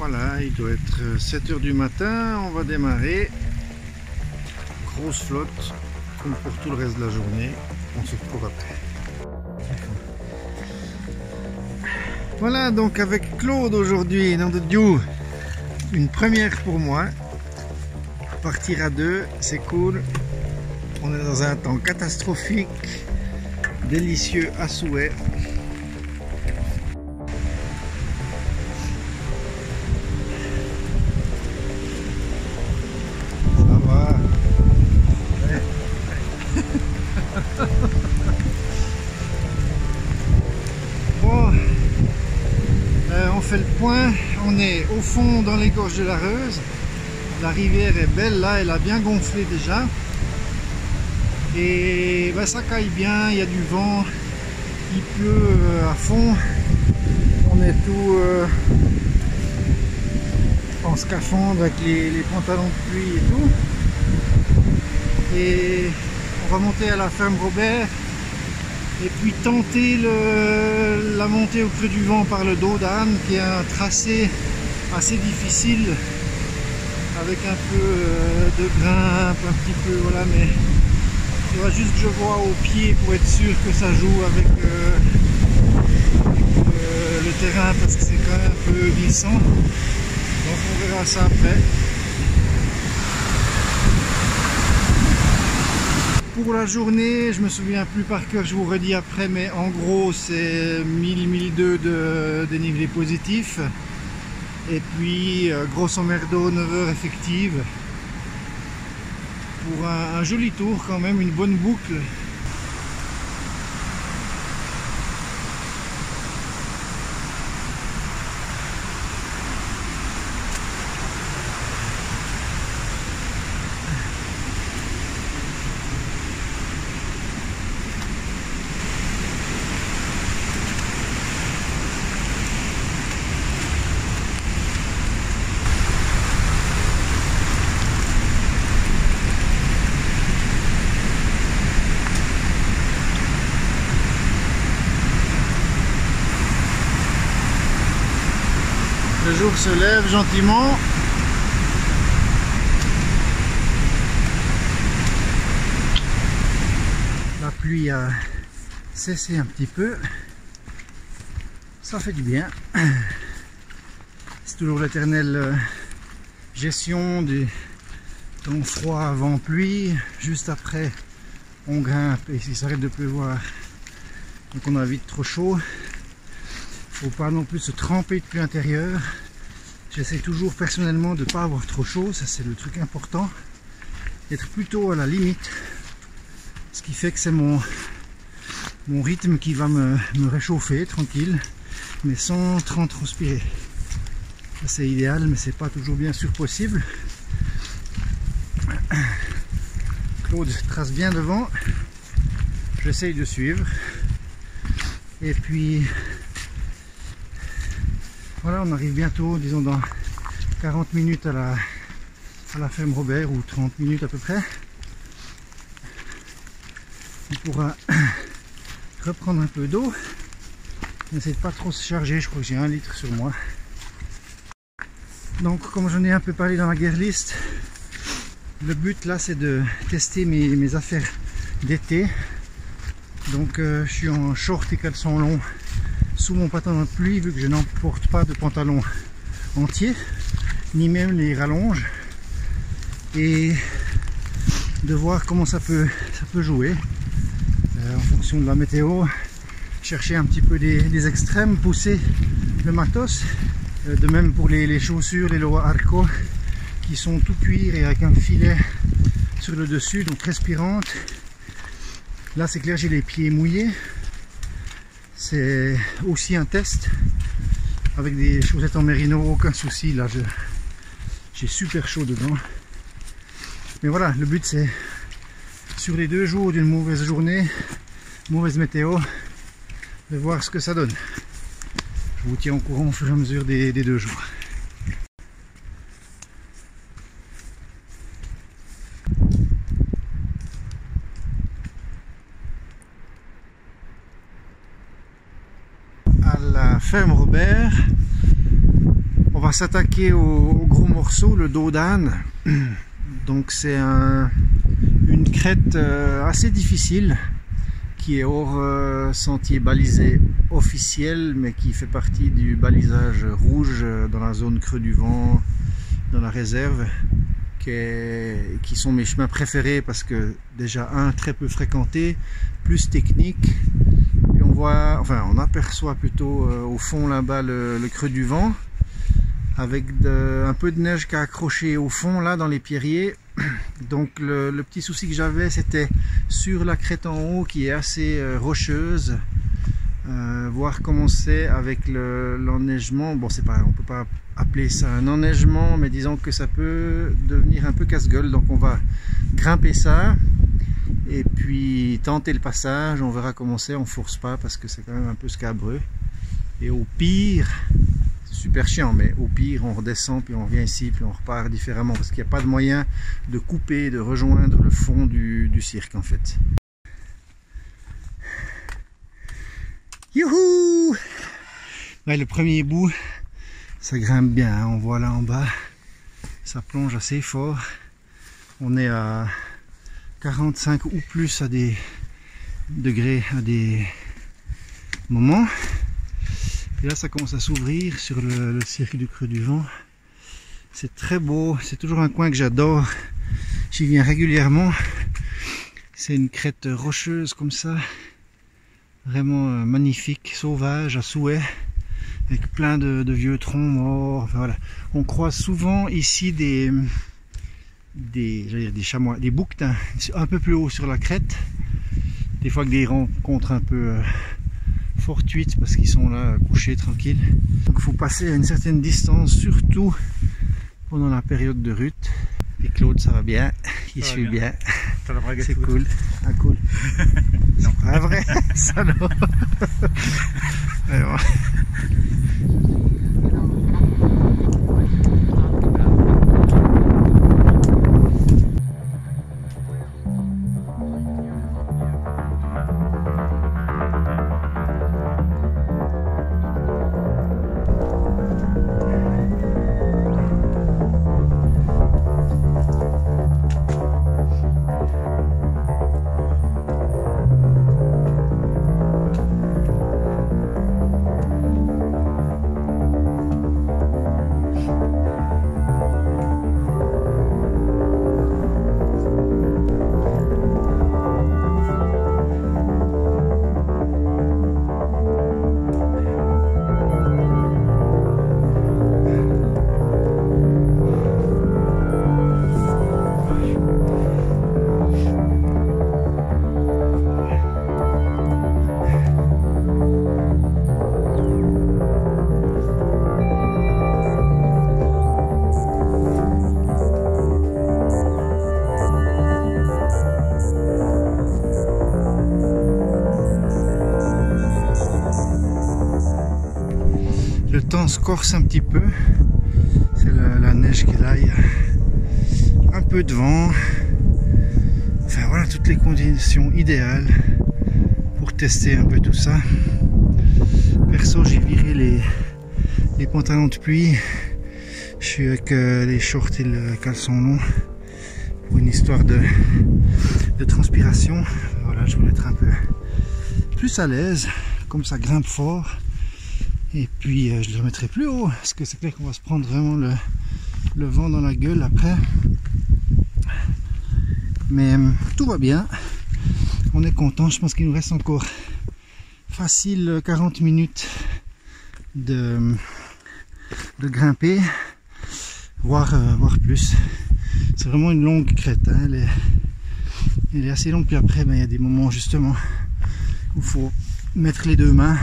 Voilà, il doit être 7 h du matin, on va démarrer. Grosse flotte, comme pour tout le reste de la journée. On se retrouve après. Voilà, donc avec Claude aujourd'hui, nom de Dieu, une première pour moi. Partir à deux, c'est cool. On est dans un temps catastrophique, délicieux à souhait. Bon, on fait le point, on est au fond dans les gorges de la Reuse. La rivière est belle là, elle a bien gonflé déjà. Et ben, ça caille bien, il y a du vent, il pleut à fond. On est tout en scaphandre avec les pantalons de pluie et tout. Et on va monter à la ferme Robert et puis tenter la montée au creux du vent par le dos d'âne, qui est un tracé assez difficile avec un peu de grimpe, un petit peu, voilà, mais il faudra juste que je vois au pied pour être sûr que ça joue avec le terrain, parce que c'est quand même un peu glissant, donc on verra ça après. Pour la journée, je me souviens plus par cœur, je vous redis après, mais en gros c'est 1000-1200 de dénivelé positif. Et puis grosso merdo 9 heures effectives. Pour un joli tour quand même, une bonne boucle. Le jour se lève gentiment. La pluie a cessé un petit peu. Ça fait du bien. C'est toujours l'éternelle gestion du temps froid avant pluie. Juste après, on grimpe et s'il s'arrête de pleuvoir, donc on a vite trop chaud. Faut pas non plus se tremper depuis l'intérieur. J'essaie toujours personnellement de ne pas avoir trop chaud, ça c'est le truc important. Être plutôt à la limite, ce qui fait que c'est mon rythme qui va me réchauffer tranquille, mais sans transpirer. Ça c'est idéal, mais c'est pas toujours bien sûr possible. Claude trace bien devant, j'essaye de suivre, et puis voilà, on arrive bientôt, disons dans 40 minutes à la ferme Robert, ou 30 minutes à peu près. On pourra reprendre un peu d'eau. N'essaie de pas trop se charger, je crois que j'ai 1 litre sur moi. Donc comme j'en ai un peu parlé dans la gear list, le but là c'est de tester mes affaires d'été. Donc je suis en short et caleçon long sous mon pantalon de pluie, vu que je n'emporte pas de pantalon entier, ni même les rallonges, et de voir comment ça peut jouer en fonction de la météo. Chercher un petit peu des extrêmes, pousser le matos, de même pour les chaussures, les Loa Arco, qui sont tout cuir et avec un filet sur le dessus, donc respirantes. Là c'est clair, j'ai les pieds mouillés. C'est aussi un test avec des chaussettes en mérino, aucun souci, là j'ai super chaud dedans. Mais voilà, le but c'est sur les 2 jours d'une mauvaise journée, mauvaise météo, de voir ce que ça donne. Je vous tiens au courant au fur et à mesure des 2 jours. À la ferme Robert, On va s'attaquer au gros morceau, le dos d'âne. Donc c'est une crête assez difficile qui est hors sentier balisé officiel, mais qui fait partie du balisage rouge dans la zone creux du vent, dans la réserve, qui sont mes chemins préférés parce que déjà très peu fréquenté, plus technique. Et on aperçoit plutôt au fond là-bas le creux du vent, avec un peu de neige qui a accroché au fond là dans les pierriers. Donc le petit souci que j'avais, c'était sur la crête en haut qui est assez rocheuse, voir comment c'est avec l'enneigement. Bon, on peut pas appeler ça un enneigement, mais disons que ça peut devenir un peu casse-gueule. Donc on va grimper ça et puis tenter le passage. On verra comment c'est, on force pas parce que c'est quand même un peu scabreux. Et au pire, super chiant, mais au pire on redescend puis on revient ici puis on repart différemment parce qu'il n'y a pas de moyen de couper, de rejoindre le fond du cirque en fait. Youhou! Ouais, le premier bout, ça grimpe bien, hein. On voit là en bas, ça plonge assez fort. On est à 45 ou plus à des degrés à des moments. Et là ça commence à s'ouvrir sur le cirque du creux du vent. C'est très beau, c'est toujours un coin que j'adore. J'y viens régulièrement. C'est une crête rocheuse comme ça, vraiment magnifique, sauvage à souhait, avec plein de vieux troncs morts. Enfin, voilà. On croise souvent ici des chamois, des bouquetins un peu plus haut sur la crête. Des fois que des rencontres un peu fortuites parce qu'ils sont là couchés tranquilles. Donc il faut passer à une certaine distance, surtout pendant la période de rut. Et Claude, ça va bien, il suit bien. C'est cool. Ah, cool. Non, pas vrai, ça non. Alors. Le temps se corse un petit peu, c'est la neige qui est là, il y a un peu de vent. Enfin voilà, toutes les conditions idéales pour tester un peu tout ça. Perso, j'ai viré les pantalons de pluie, je suis avec les shorts et le caleçon long pour une histoire de transpiration. Voilà, je voulais être un peu plus à l'aise, comme ça grimpe fort. Et puis je le remettrai plus haut parce que c'est clair qu'on va se prendre vraiment le vent dans la gueule après. Mais tout va bien, on est content. Je pense qu'il nous reste encore facile 40 minutes de grimper, voire plus. C'est vraiment une longue crête, hein. Elle est assez longue, puis après il y a des moments justement où il faut mettre les deux mains.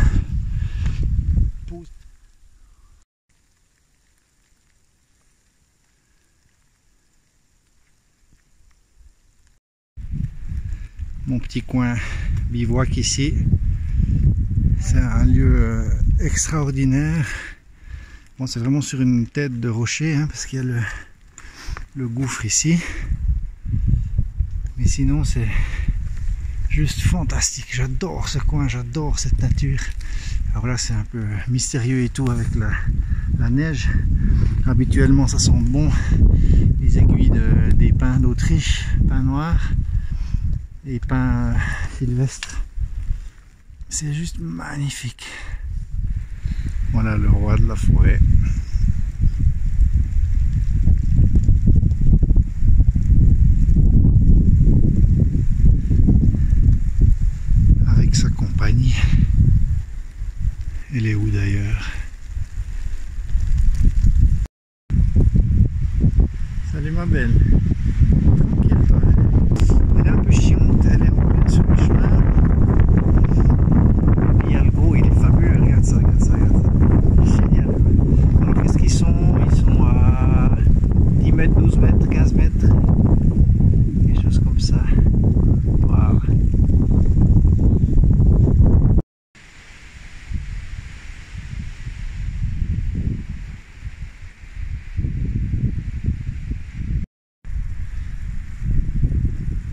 Mon petit coin bivouac ici, c'est un lieu extraordinaire. Bon, c'est vraiment sur une tête de rocher, hein, parce qu'il y a le gouffre ici, mais sinon c'est juste fantastique. J'adore ce coin, j'adore cette nature Alors là c'est un peu mystérieux et tout avec la neige. Habituellement ça sent bon les aiguilles des pins d'Autriche, pins noirs et pins sylvestres. C'est juste magnifique. Voilà le roi de la forêt. Avec sa compagnie. Elle est où d'ailleurs? Salut ma belle. Tranquille toi. Elle est un peu chiante, elle aime bien sur le chemin. Et il y a le gros, il est fabuleux, regarde ça, regarde ça, regarde ça. Génial. Alors qu'est-ce qu'ils sont? Ils sont à 10 mètres, 12 mètres, 15 mètres. Quelque chose comme ça. Waouh.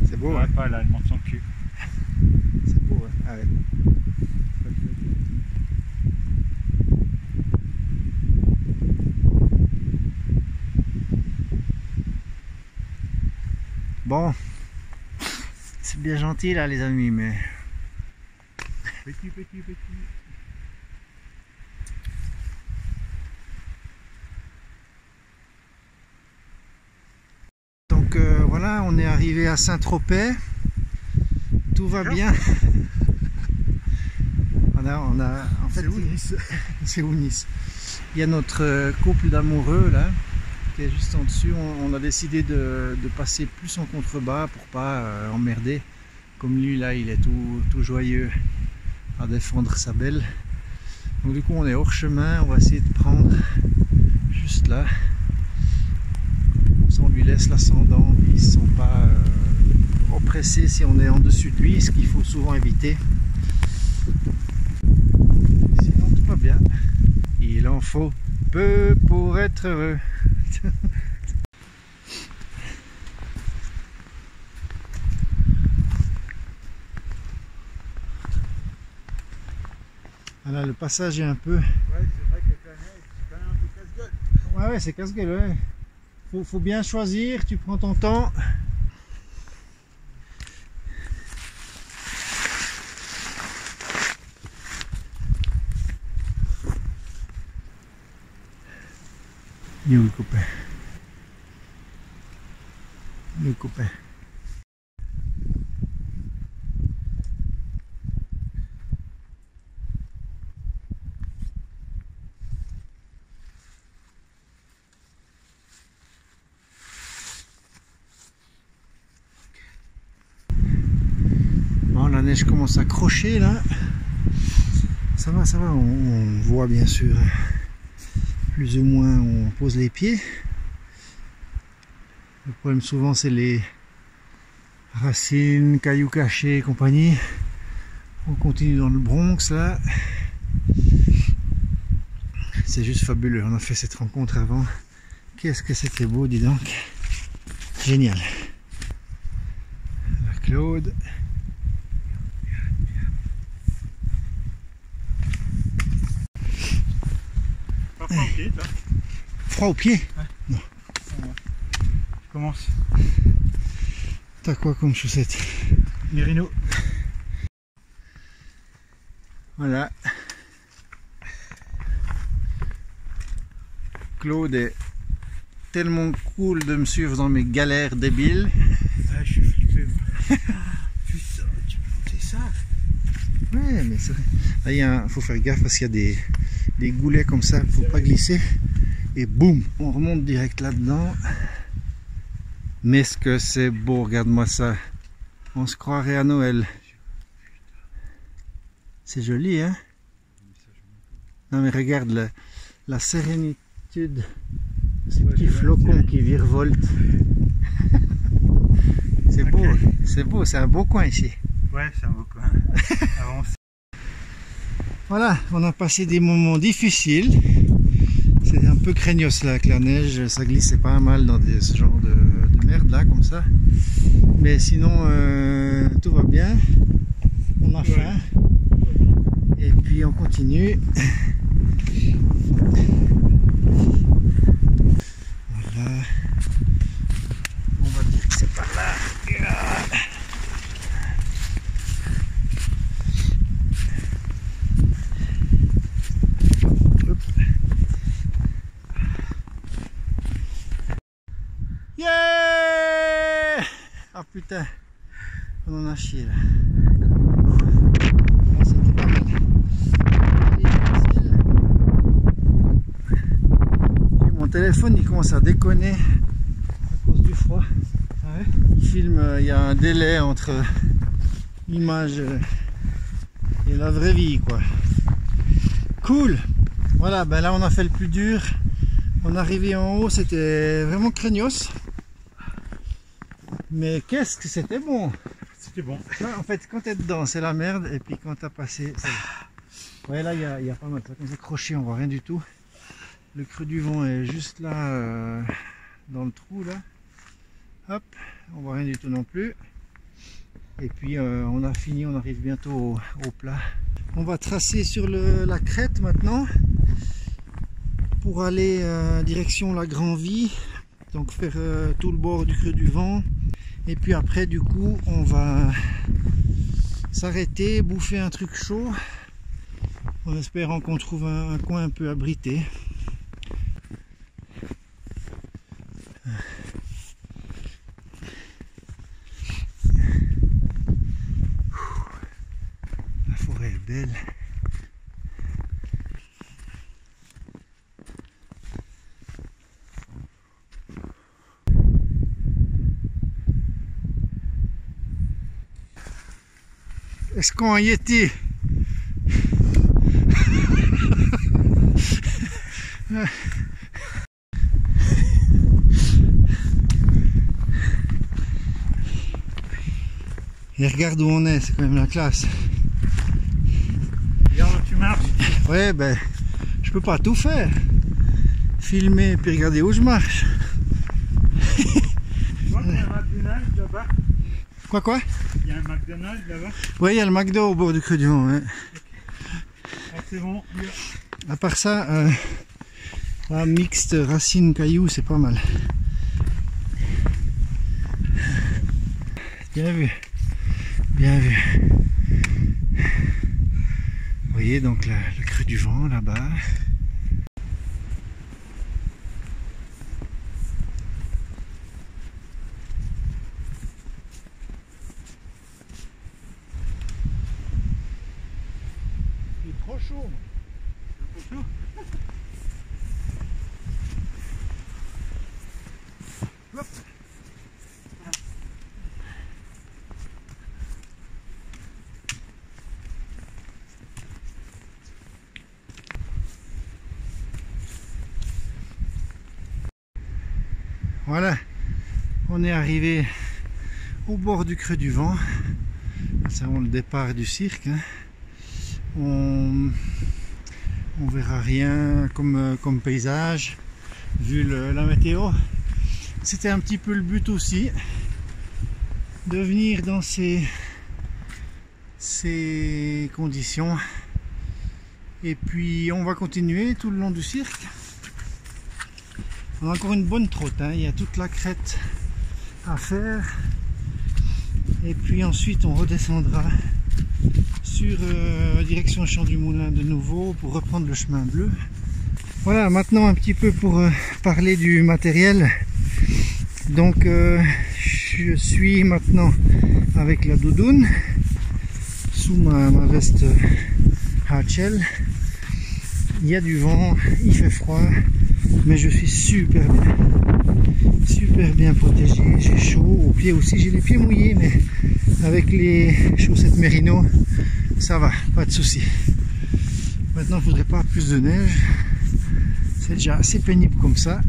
C'est beau, hein? Pas là, elle monte son cul. C'est beau, hein? Arrête. Bon, c'est bien gentil là les amis, mais... Petit. Donc voilà, on est arrivé à Saint-Tropez. Tout va bien. En fait, c'est où Nice? C'est où Nice? Il y a notre couple d'amoureux là, qui est juste en dessus. On a décidé de passer plus en contrebas pour pas emmerder. Comme lui là, il est tout joyeux à défendre sa belle. Donc du coup, on est hors chemin. On va essayer de prendre juste là. On lui laisse l'ascendant, ils ne se sont pas oppressés si on est en dessus de lui, ce qu'il faut souvent éviter. Sinon tout va bien. Il en faut peu pour être heureux. Voilà, le passage est un peu... Ouais, c'est vrai que la neige, c'est quand même un peu casse-gueule. Ouais, c'est casse-gueule, ouais. Faut bien choisir, tu prends ton temps. Il est où le copain? Il est où le copain? La neige commence à crocher là. Ça va, on voit bien sûr plus ou moins où on pose les pieds. Le problème souvent c'est les racines, cailloux cachés et compagnie. On continue dans le Bronx là. C'est juste fabuleux, on a fait cette rencontre avant. Qu'est-ce que c'était beau, dis donc. Génial. La Claude. Froid aux pieds, toi? Froid aux pieds? Ouais. Non. Je commence. T'as quoi comme chaussettes? Merino. Voilà. Claude est tellement cool de me suivre dans mes galères débiles. Ah, je suis flippé, moi. Putain, tu peux monter ça? Ouais, mais c'est vrai. Là, faut faire gaffe parce qu'il y a des goulets comme ça, faut pas glisser. Et boum, on remonte direct là-dedans. Mais ce que c'est beau, regarde-moi ça. On se croirait à Noël. C'est joli, hein? Non mais regarde la sérénitude. Ces petits flocons qui virevoltent. C'est beau, c'est beau, c'est un beau coin ici. Ouais, c'est un beau coin. Avance. Voilà, on a passé des moments difficiles. C'est un peu craignos là avec la neige, ça glissait pas mal dans ce genre de merde là comme ça. Mais sinon tout va bien. On a faim. Et puis on continue. Voilà. On va dire que c'est par là. Hop. Yeah! Ah putain, on en a chié là. Ah, c'était pas mal. Mon téléphone il commence à déconner à cause du froid. Ah ouais. Il filme, il y a un délai entre l'image et la vraie vie quoi. Cool. Voilà, ben là on a fait le plus dur. On est arrivé en haut, c'était vraiment craignos. Mais qu'est-ce que c'était bon! C'était bon. Là, en fait, quand t'es dedans, c'est la merde. Et puis quand t'as passé, c'est... Ouais, là, il y a pas mal. Quand c'est accroché, on voit rien du tout. Le creux du vent est juste là, dans le trou, là. Hop, on voit rien du tout non plus. Et puis, on a fini, on arrive bientôt au plat. On va tracer sur la crête maintenant. Pour aller direction la Grand-Vie. Donc, faire tout le bord du creux du vent. Et puis après du coup on va s'arrêter, bouffer un truc chaud en espérant qu'on trouve un coin un peu abrité. La forêt est belle. Est-ce qu'on y était? Et regarde où on est, c'est quand même la classe. Regarde où tu marches. Ouais, ben, je peux pas tout faire. Filmer puis regarder où je marche. Tu vois qu'il y a un McDonald's là-bas? Quoi? Il y a un McDonald's là-bas? Ouais, il y a le McDo au bord du creux du vent. Ouais. Ah, c'est bon. À part ça, la mixte racine caillou, c'est pas mal. Bien vu. Bien vu. Vous voyez donc le creux du vent là-bas. Il est trop chaud. C'est trop chaud. Hop. Voilà, on est arrivé au bord du creux du vent. C'est vraiment le départ du cirque. Hein. On verra rien comme paysage vu la météo. C'était un petit peu le but aussi de venir dans ces conditions. Et puis on va continuer tout le long du cirque. On a encore une bonne trotte, hein. Il y a toute la crête à faire. Et puis ensuite on redescendra sur direction Champ du Moulin de nouveau pour reprendre le chemin bleu. Voilà, maintenant un petit peu pour parler du matériel. Donc je suis maintenant avec la doudoune sous ma veste Hatchel. Il y a du vent, il fait froid, mais je suis super bien protégé. J'ai chaud aux pieds aussi, j'ai les pieds mouillés, mais avec les chaussettes Merino ça va, pas de souci. Maintenant il ne faudrait pas plus de neige, c'est déjà assez pénible comme ça.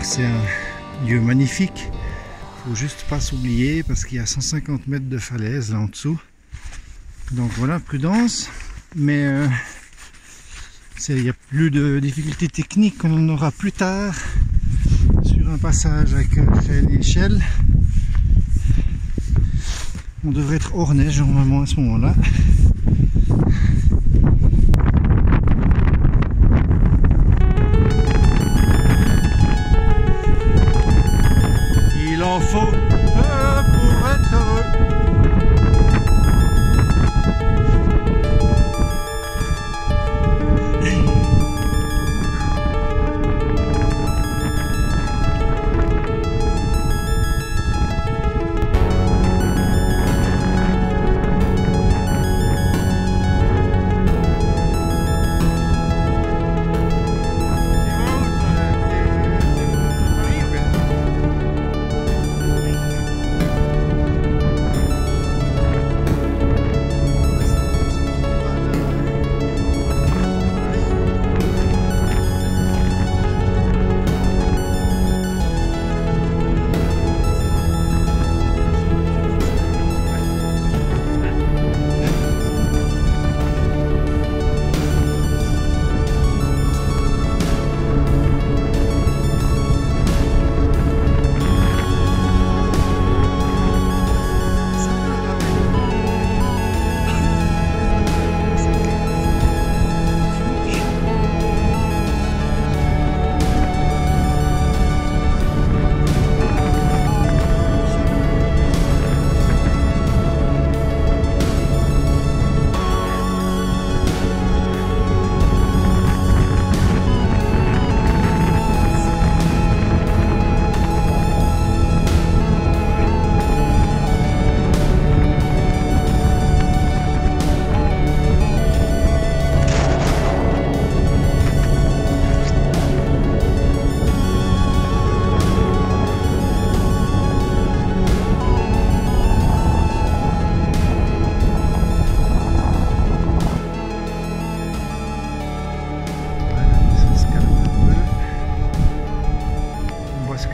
Alors c'est un lieu magnifique, faut juste pas s'oublier parce qu'il y a 150 mètres de falaise là en dessous. Donc voilà, prudence, mais il n'y a plus de difficultés techniques qu'on en aura plus tard sur un passage avec une échelle. On devrait être hors neige normalement à ce moment-là. Il en faut peu pour être heureux.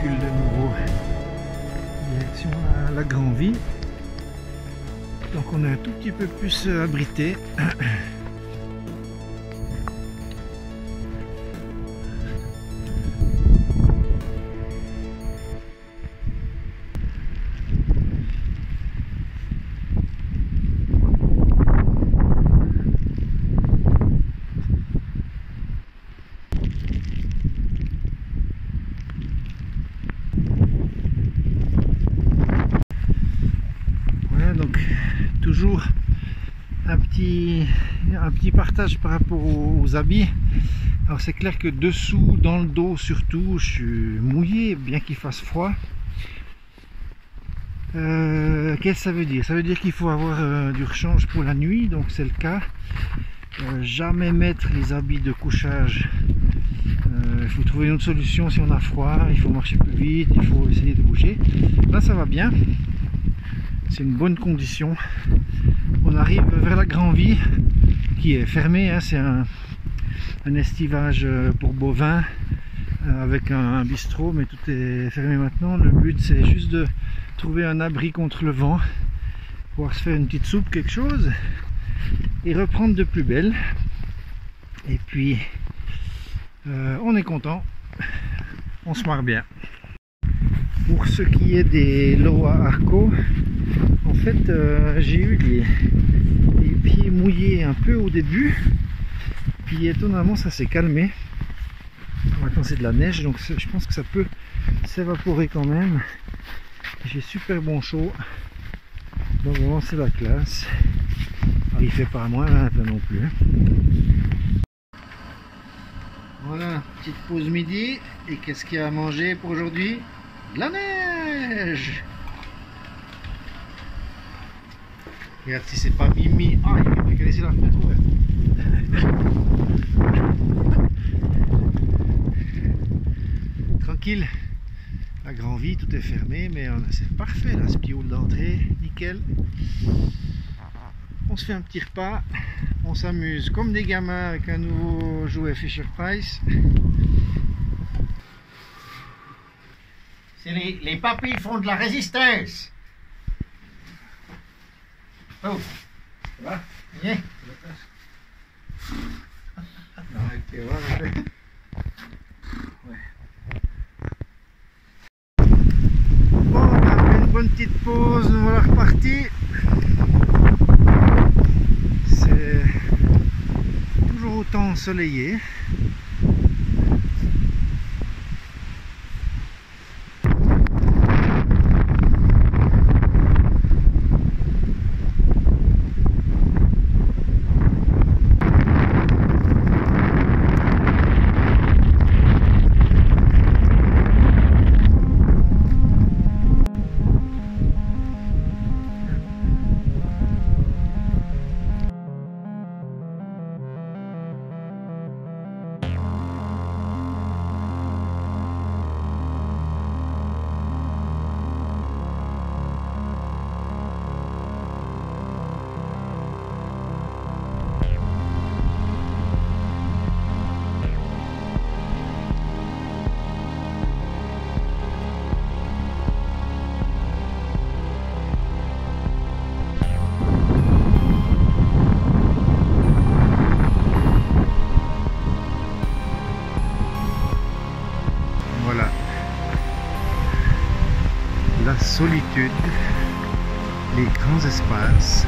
De nouveau direction la Grand-Vie, donc on est un tout petit peu plus abrité. Toujours un petit partage par rapport aux habits. Alors c'est clair que dessous, dans le dos surtout, je suis mouillé bien qu'il fasse froid. Qu'est-ce que ça veut dire? Ça veut dire qu'il faut avoir du rechange pour la nuit, donc c'est le cas. Jamais mettre les habits de couchage. Il faut trouver une autre solution si on a froid, il faut marcher plus vite, il faut essayer de bouger. Là ça va bien. C'est une bonne condition. On arrive vers la Grand-Vie qui est fermée, hein. C'est un estivage pour bovins avec un bistrot, mais tout est fermé maintenant. Le but c'est juste de trouver un abri contre le vent, pouvoir se faire une petite soupe, quelque chose, et reprendre de plus belle. Et puis on est content, on se marre bien. Pour ce qui est des Loa Arco, en fait j'ai eu les pieds mouillés un peu au début, puis étonnamment ça s'est calmé. Maintenant c'est de la neige, donc je pense que ça peut s'évaporer quand même. J'ai super bon chaud, donc vraiment c'est la classe. Alors, il fait pas moins 20 non plus. Voilà, petite pause midi, et qu'est-ce qu'il y a à manger pour aujourd'hui? De la neige! Regarde si c'est pas Mimi. Ah, il y a quelqu'un qui a laissé la fenêtre ouverte. Tranquille. La Grand-Vie, tout est fermé, mais c'est parfait là, ce petit hall d'entrée, nickel. On se fait un petit repas, on s'amuse comme des gamins avec un nouveau jouet Fisher Price. C'est les papilles font de la résistance. Oh, ça va? Bien. Bon, on a fait une bonne petite pause, nous voilà repartis. C'est toujours autant ensoleillé. Voilà, la solitude, les grands espaces,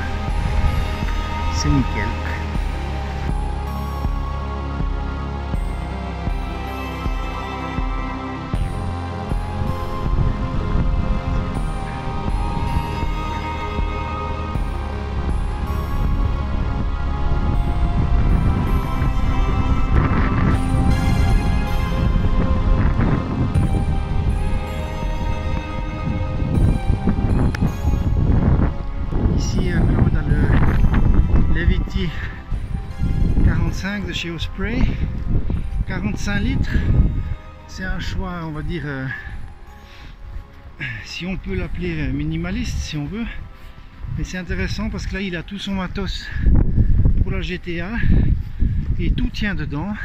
c'est nickel. Claude a le Levity 45 de chez Osprey, 45 litres. C'est un choix, on va dire, si on peut l'appeler minimaliste, si on veut. Mais c'est intéressant parce que là, il a tout son matos pour la GTA et tout tient dedans,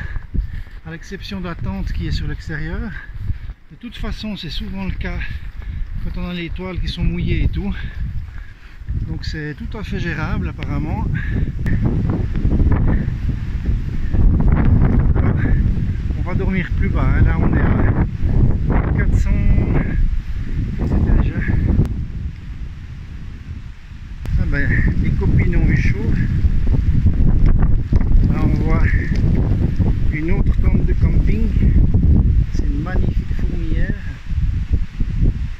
à l'exception de la tente qui est sur l'extérieur. De toute façon, c'est souvent le cas quand on a les toiles qui sont mouillées et tout. Donc c'est tout à fait gérable apparemment. Alors, on va dormir plus bas, hein. Là on est à 400, c'était déjà. Ah ben, les copines ont eu chaud. Là on voit une autre tente de camping. C'est une magnifique fourmilière.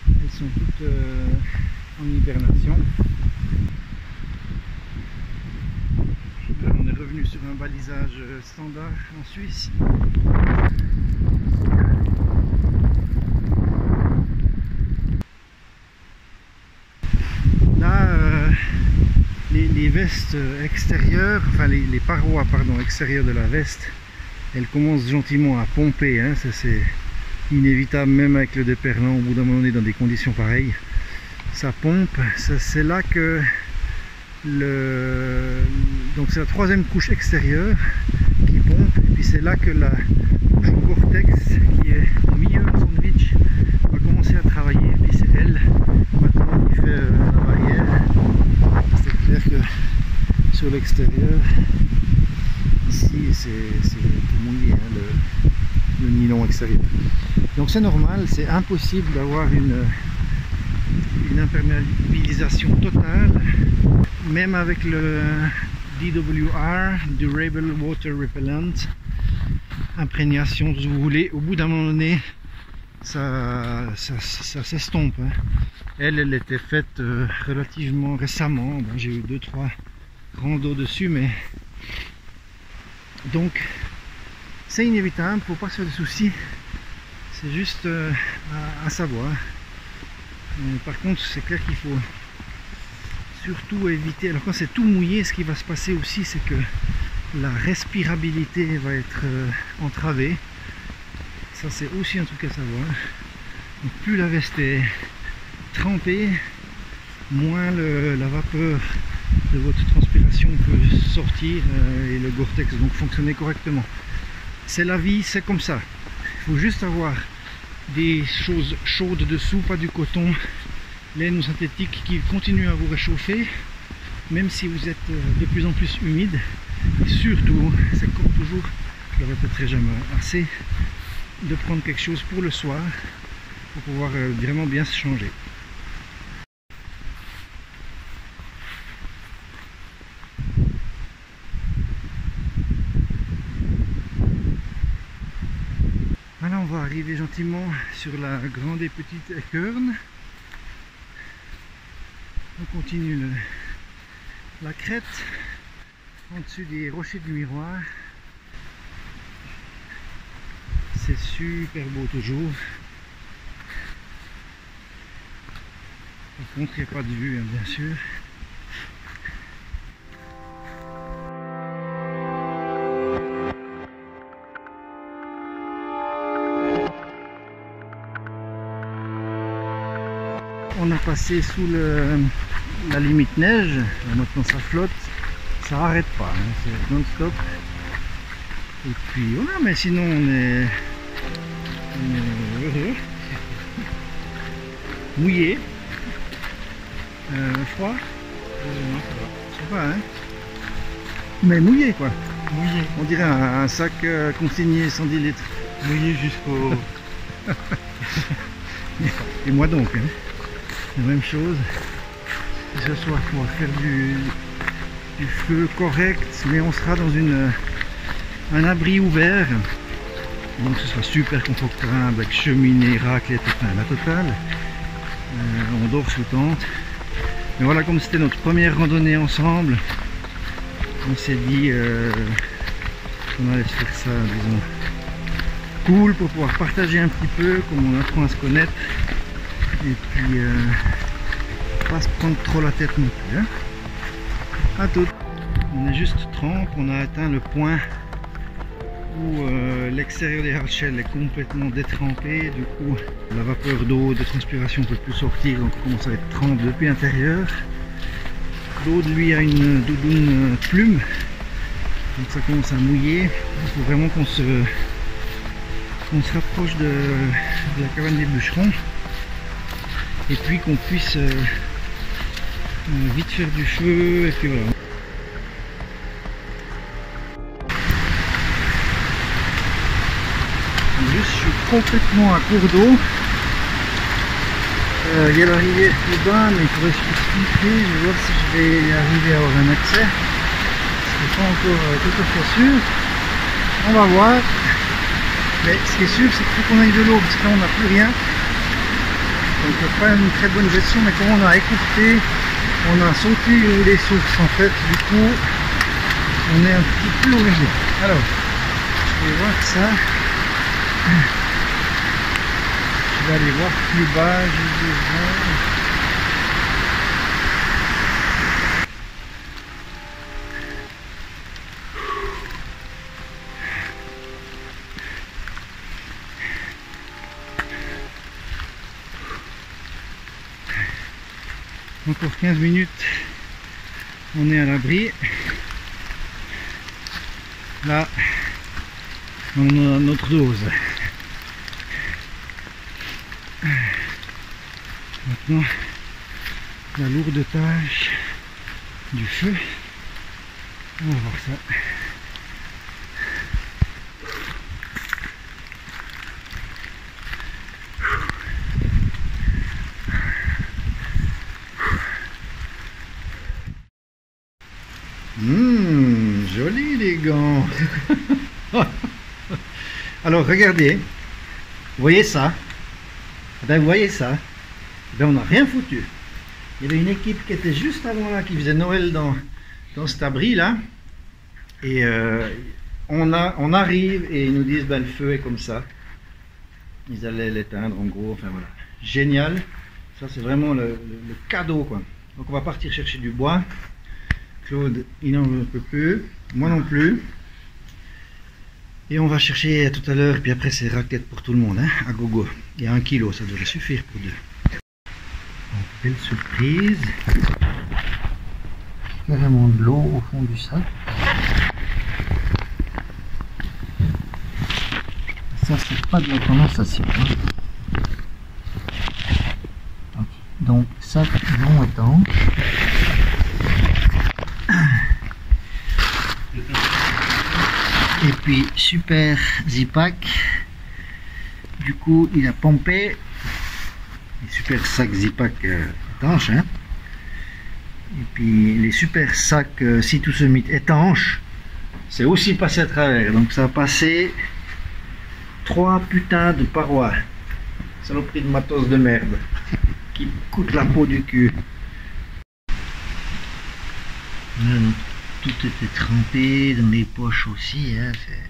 Elles sont toutes en hibernation. Là, on est revenu sur un balisage standard en Suisse. Là, les vestes extérieures, enfin les parois pardon, extérieures de la veste, elles commencent gentiment à pomper, hein. Ça c'est inévitable même avec le déperlant, au bout d'un moment on est dans des conditions pareilles. Ça pompe, c'est là que donc c'est la troisième couche extérieure qui pompe, et puis c'est là que la couche Gore-Tex qui est au milieu du sandwich va commencer à travailler, et puis c'est elle maintenant qui fait la barrière. C'est clair que sur l'extérieur ici c'est tout mouillé, hein, le nylon extérieur. Donc c'est normal, c'est impossible d'avoir une imperméabilisation totale, même avec le DWR, Durable Water Repellent, imprégnation, si vous voulez. Au bout d'un moment donné, ça s'estompe, hein. Elle était faite relativement récemment. Bon, j'ai eu 2-3 randos dessus, mais donc c'est inévitable, faut pas se faire de soucis, c'est juste à savoir. Par contre, c'est clair qu'il faut surtout éviter, alors quand c'est tout mouillé, ce qui va se passer aussi, c'est que la respirabilité va être entravée. Ça c'est aussi un truc à savoir. Donc, plus la veste est trempée, moins la vapeur de votre transpiration peut sortir et le Gore-Tex donc fonctionner correctement. C'est la vie, c'est comme ça. Il faut juste avoir des choses chaudes dessous, pas du coton, laine ou synthétique qui continue à vous réchauffer, même si vous êtes de plus en plus humide. Et surtout, c'est comme toujours, je le répéterai jamais assez, de prendre quelque chose pour le soir, pour pouvoir vraiment bien se changer. Voilà, on va arriver gentiment sur la grande et petite équerne. On continue la crête, en dessus des rochers du miroir. C'est super beau toujours. Par contre, il n'y a pas de vue, hein, bien sûr. On a passé sous la limite neige, maintenant ça flotte, ça arrête pas, hein, c'est non-stop. Et puis voilà, mais sinon on est heureux, mouillé, froid, non, ça va, hein, mais mouillé quoi, Mouillé. on dirait un sac consigné 110 litres. Mouillé jusqu'au... Et moi donc, hein. La même chose, ce soir on va faire du feu correct, mais on sera dans un abri ouvert, donc ce sera super confortable avec cheminée, raclette, enfin la totale. On dort sous tente, mais voilà, comme c'était notre première randonnée ensemble, on s'est dit qu'on allait se faire ça, disons, cool, pour pouvoir partager un petit peu, comme on apprend à se connaître. Et puis pas se prendre trop la tête non plus, hein. À tout. On est juste trempe, on a atteint le point où l'extérieur des hardshell est complètement détrempé, du coup la vapeur d'eau de transpiration ne peut plus sortir, donc on commence à être trempe depuis l'intérieur. Claude lui a une doudoune plume, donc ça commence à mouiller. Il faut vraiment qu'on se rapproche de la cabane des bûcherons, et puis qu'on puisse vite faire du feu, et puis voilà. Je suis complètement à court d'eau. Il y a la rivière plus bas, mais il faudrait se filtrer. Je vais voir si je vais arriver à avoir un accès. C'est pas encore tout à fait sûr. On va voir. Mais ce qui est sûr, c'est qu'il faut qu'on aille de l'eau, parce que là on n'a plus rien. Donc pas une très bonne gestion, mais comme on a écourté, on a sauté les sources en fait, du coup on est un petit peu obligé. Alors, je vais voir ça. Je vais aller voir plus bas, je vais voir. Encore 15 minutes, on est à l'abri. Là, on a notre dose. Maintenant, la lourde tâche du feu. On va voir ça. Joli les gants. Alors regardez, vous voyez ça? Ben, vous voyez ça? Ben, on n'a rien foutu. Il y avait une équipe qui était juste avant là, qui faisait Noël dans cet abri là, et on arrive et ils nous disent ben, le feu est comme ça. Ils allaient l'éteindre en gros, enfin voilà. Génial, ça c'est vraiment le cadeau quoi. Donc on va partir chercher du bois. Claude, il n'en peut plus, moi non plus. Et on va chercher tout à l'heure, et puis après c'est raquette pour tout le monde, hein, à gogo. Il y a 1 kilo, ça devrait suffire pour 2. Donc, belle surprise. Carrément de l'eau au fond du sac. Ça c'est pas de la condensation, hein. Donc sac non étanche. Et puis super Zipac. Du coup il a pompé. Les super sacs Zipac étanches. Hein. Et puis les super sacs Sea2 Summit étanches. C'est aussi passé à travers. Donc ça a passé 3 putains de parois. Saloperie de matos de merde. Qui coûte la peau du cul. Voilà, donc, tout était trempé dans les poches aussi, hein, c'est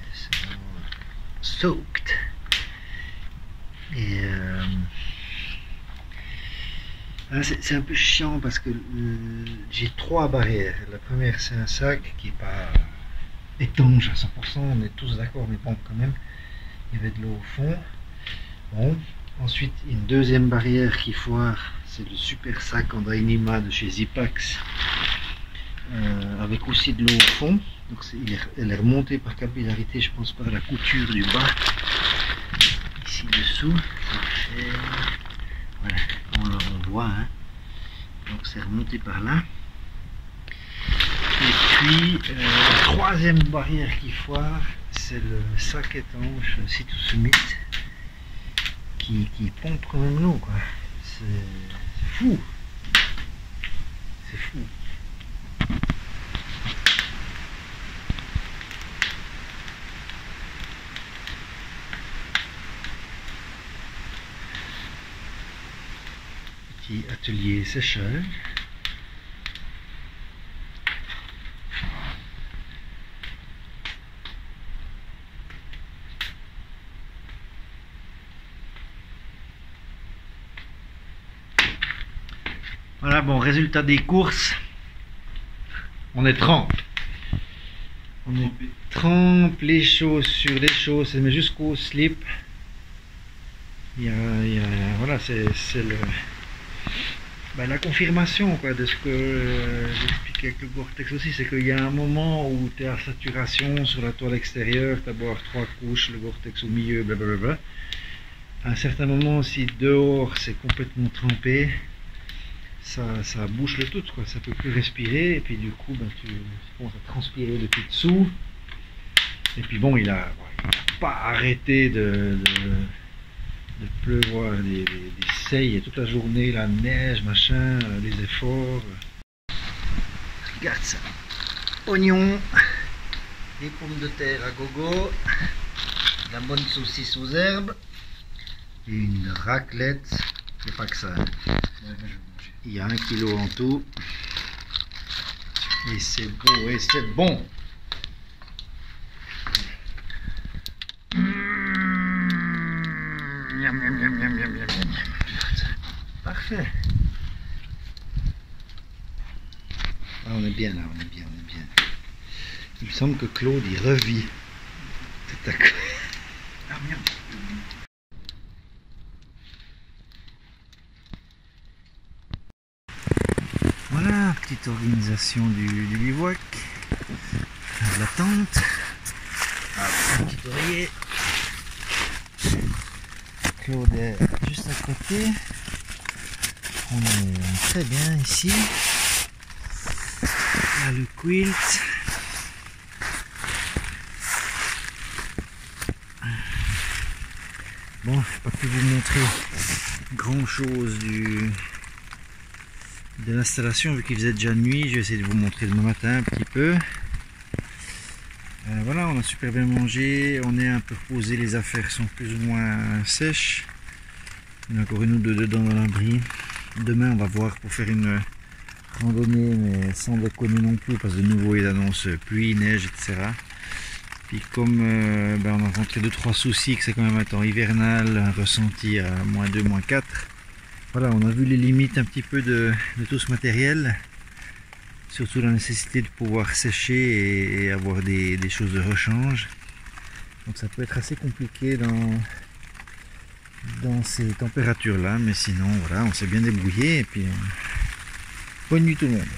soaked. Et c'est un peu chiant parce que j'ai 3 barrières. La première c'est un sac qui est pas étanche à 100%, on est tous d'accord, mais bon quand même, il y avait de l'eau au fond. Bon. Ensuite, une deuxième barrière qui foire, c'est le super sac en Dyneema de chez Zipax, avec aussi de l'eau au fond. Donc elle est remontée par capillarité, je pense, par la couture du bas, ici dessous. Voilà, on voit, hein. Donc c'est remonté par là. Et puis, la troisième barrière qui foire, c'est le sac étanche Sea2 Summit. Qui pompe quand même l'eau, quoi. C'est fou. C'est fou. Petit atelier séchage. Voilà, bon, résultat des courses, on est trempe. On est trempe les choses sur les choses, mais jusqu'au slip. Voilà, c'est la confirmation, quoi, de ce que j'expliquais avec le Gore-Tex aussi, c'est qu'il y a un moment où tu es à saturation sur la toile extérieure, tu as beau avoir 3 couches, le Gore-Tex au milieu, blablabla. À un certain moment, si dehors c'est complètement trempé, ça bouche le tout, quoi. Ça peut plus respirer, et puis du coup tu commences à transpirer depuis dessous. Et puis bon, il a pas arrêté de pleuvoir des seilles toute la journée, la neige, machin, les efforts. Regarde ça, oignons, des pommes de terre à gogo, la bonne saucisse aux herbes, et une raclette. C'est pas que ça. Il y a 1 kilo en tout. Et c'est beau et c'est bon. Parfait. Ah, on est bien là, on est bien. Il me semble que Claude il revit. Tout à coup. Ah merde. Voilà, petite organisation du bivouac, de la tente, un petit oreiller, Claude est juste à côté, on est très bien ici, là le quilt, bon, je n'ai pas pu vous montrer grand chose de l'installation vu qu'il faisait déjà nuit. Je vais essayer de vous montrer demain matin un petit peu. Voilà, on a super bien mangé, on est un peu reposé, les affaires sont plus ou moins sèches. Il y en a encore une ou deux dedans dans l'abri. Demain on va voir pour faire une randonnée, mais sans déconner non plus, parce que de nouveau il annonce pluie, neige, etc. Puis comme on a rencontré 2-3 soucis, que c'est quand même un temps hivernal, un ressenti à -2, -4. Voilà, on a vu les limites un petit peu de tout ce matériel, surtout la nécessité de pouvoir sécher et avoir des choses de rechange. Donc ça peut être assez compliqué dans ces températures là, mais sinon voilà, on s'est bien débrouillé. Et puis bonne nuit tout le monde.